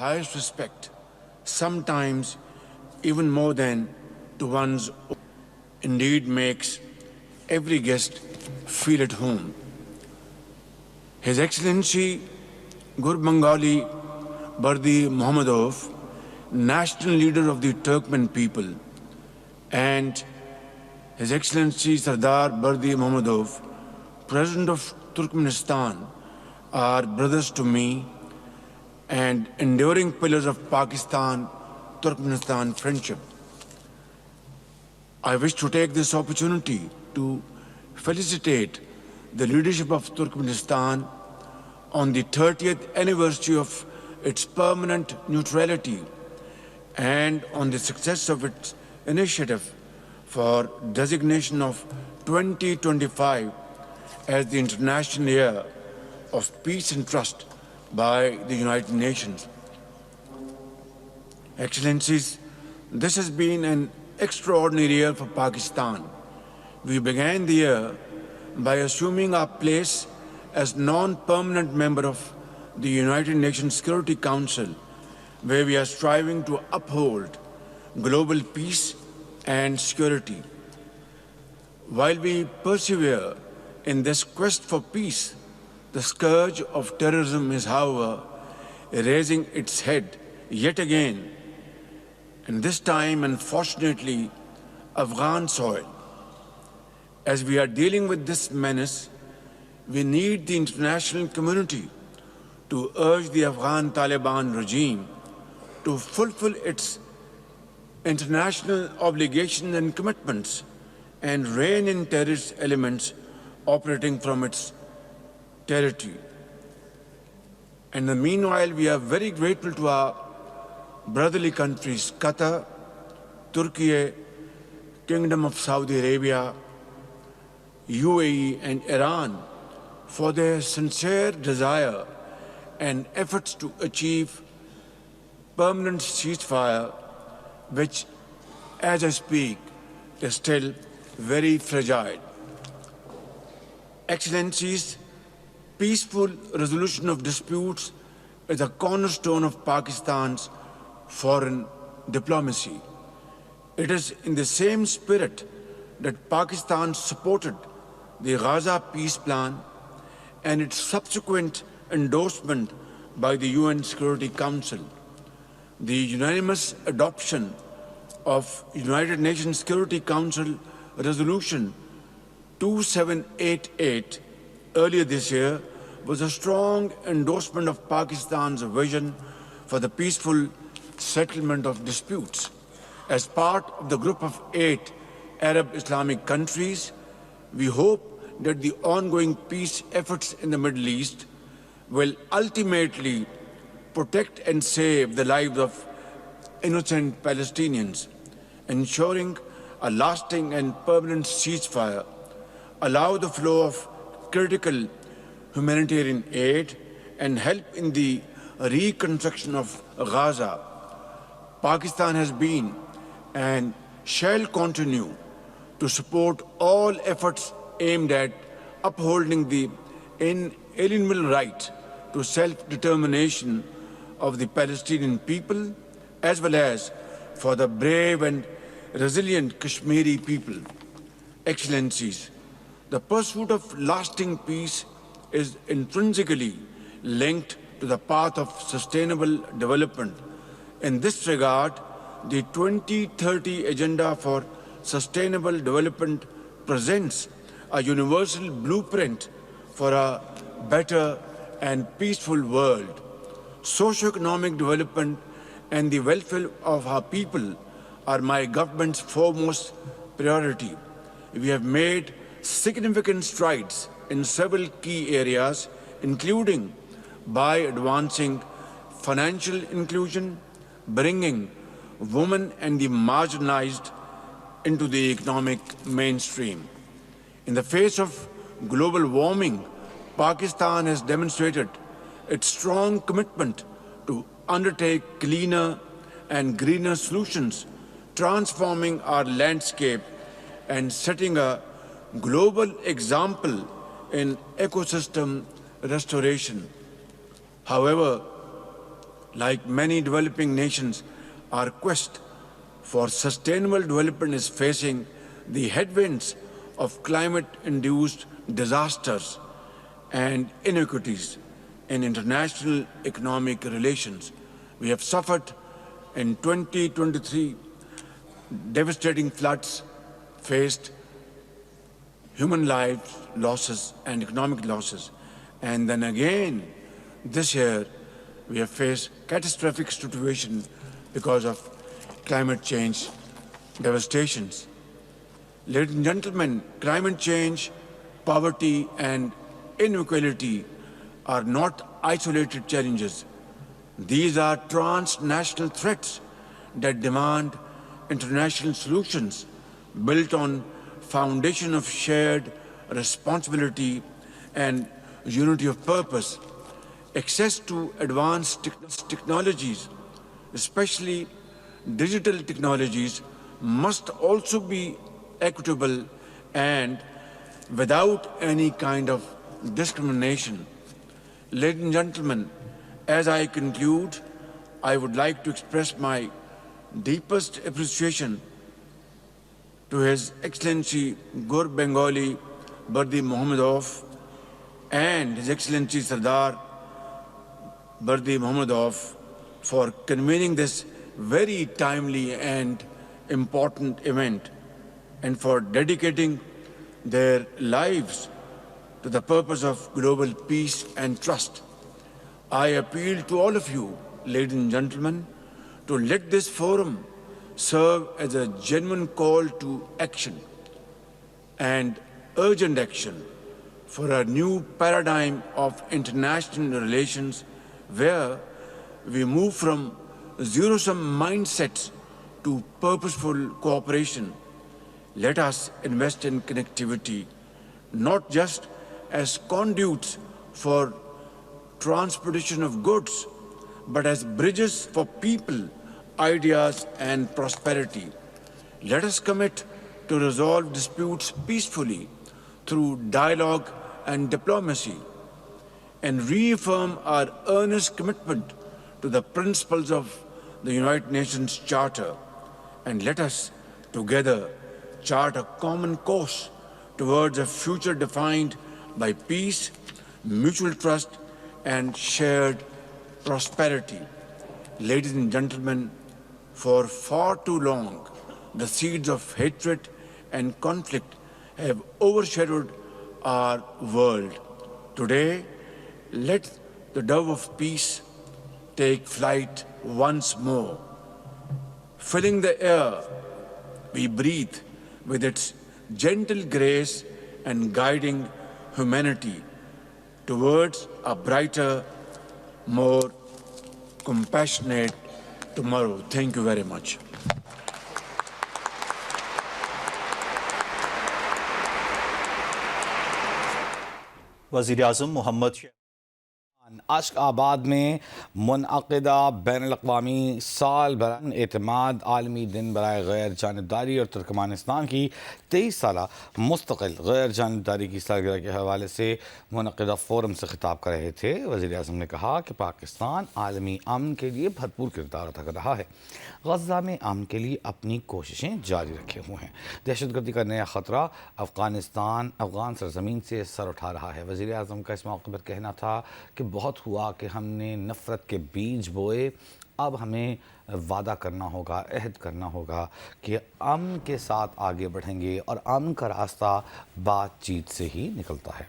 highest respect, sometimes even more than to one's own. Indeed makes every guest feel at home. His Excellency Gurbanguly Bardi Muhammadov, national leader of the Turkmen people, and His Excellency Sardar Bardi Muhammadov, President of Turkmenistan, are brothers to me and enduring pillars of Pakistan-Turkmenistan friendship. I wish to take this opportunity to felicitate the leadership of Turkmenistan on the 30th anniversary of its permanent neutrality and on the success of its initiative for designation of 2025 as the International Year of Peace and Trust by the United Nations. Excellencies, this has been an extraordinary year for Pakistan. We began the year by assuming our place as non-permanent member of the United Nations Security Council, where we are striving to uphold global peace and security. While we persevere in this quest for peace, the scourge of terrorism is, however, raising its head yet again, and this time, unfortunately, Afghan soil. As we are dealing with this menace, we need the international community to urge the Afghan Taliban regime to fulfill its international obligations and commitments and rein in terrorist elements operating from its territory. And in the meanwhile, we are very grateful to our brotherly countries, Qatar, Turkey, Kingdom of Saudi Arabia, UAE and Iran for their sincere desire and efforts to achieve permanent ceasefire, which, as I speak, is still very fragile. Excellencies, peaceful resolution of disputes is a cornerstone of Pakistan's foreign diplomacy. It is in the same spirit that Pakistan supported the Gaza peace plan and its subsequent endorsement by the UN Security Council. The unanimous adoption of United Nations Security Council Resolution 2788 earlier this year was a strong endorsement of Pakistan's vision for the peaceful settlement of disputes. As part of the group of 8 Arab Islamic countries, we hope that the ongoing peace efforts in the Middle East will ultimately protect and save the lives of innocent Palestinians, ensuring a lasting and permanent ceasefire, allow the flow of critical humanitarian aid, and help in the reconstruction of Gaza. Pakistan has been and shall continue to support all efforts aimed at upholding the inalienable right to self-determination of the Palestinian people, as well as for the brave and resilient Kashmiri people. Excellencies, the pursuit of lasting peace is intrinsically linked to the path of sustainable development. In this regard, the 2030 Agenda for Sustainable Development presents a universal blueprint for a better and peaceful world. Socio-economic development and the welfare of our people are my government's foremost priority. We have made significant strides in several key areas, including by advancing financial inclusion, bringing women and the marginalized into the economic mainstream. In the face of global warming, Pakistan has demonstrated its strong commitment to undertake cleaner and greener solutions, transforming our landscape and setting a global example in ecosystem restoration. However, Like many developing nations, our quest for sustainable development is facing the headwinds of climate-induced disasters and inequities in international economic relations. We have suffered in 2023 devastating floods, faced human lives losses and economic losses. And then again, this year, we have faced catastrophic situation because of climate change devastations. Ladies and gentlemen, climate change, poverty, and inequality are not isolated challenges. These are transnational threats that demand international solutions built on foundation of shared responsibility and unity of purpose. Access to advanced technologies, especially digital technologies, must also be equitable and without any kind of discrimination. Ladies and gentlemen, as I conclude, I would like to express my deepest appreciation to His Excellency Gur Bengali Bardi Mohammadov and His Excellency Sardar Bardi Mohammadov for convening this very timely and important event and for dedicating their lives to the purpose of global peace and trust. I appeal to all of you, ladies and gentlemen, to let this forum serve as a genuine call to action and urgent action for a new paradigm of international relations where we move from zero-sum mindsets to purposeful cooperation. Let us invest in connectivity, not just as conduits for transportation of goods, but as bridges for people, ideas, and prosperity. Let us commit to resolve disputes peacefully through dialogue and diplomacy, and reaffirm our earnest commitment to the principles of the United Nations Charter. And let us together chart a common course towards a future defined by peace, mutual trust, and shared prosperity. Ladies and gentlemen, for far too long, the seeds of hatred and conflict have overshadowed our world. Today, let the dove of peace take flight once more. Filling the air we breathe with its gentle grace and guiding humanity towards a brighter, more compassionate tomorrow. Thank you very much. وزیر اعظم محمد اشق آباد میں منعقدہ بین الاقوامی سال برائے اعتماد عالمی دن برائے غیر جانبداری اور ترکمانستان کی 23 سالہ مستقل غیر جانبداری کی سالگرہ کے حوالے سے منعقدہ فورم سے خطاب کر رہے تھے۔ وزیر اعظم نے کہا کہ پاکستان عالمی امن کے لیے بھرپور کردار ادا کر رہا ہے، غزہ میں امن کے لیے اپنی کوششیں جاری رکھے ہوئے ہیں، دہشت گردی کا نیا خطرہ افغان سرزمین سے سر اٹھا رہا ہے۔ وزیر اعظم کا اس موقع پر کہنا تھا کہ بہت ہوا کہ ہم نے نفرت کے بیج بوئے، اب ہمیں وعدہ کرنا ہوگا، عہد کرنا ہوگا کہ امن کے ساتھ آگے بڑھیں گے، اور امن کا راستہ بات چیت سے ہی نکلتا ہے۔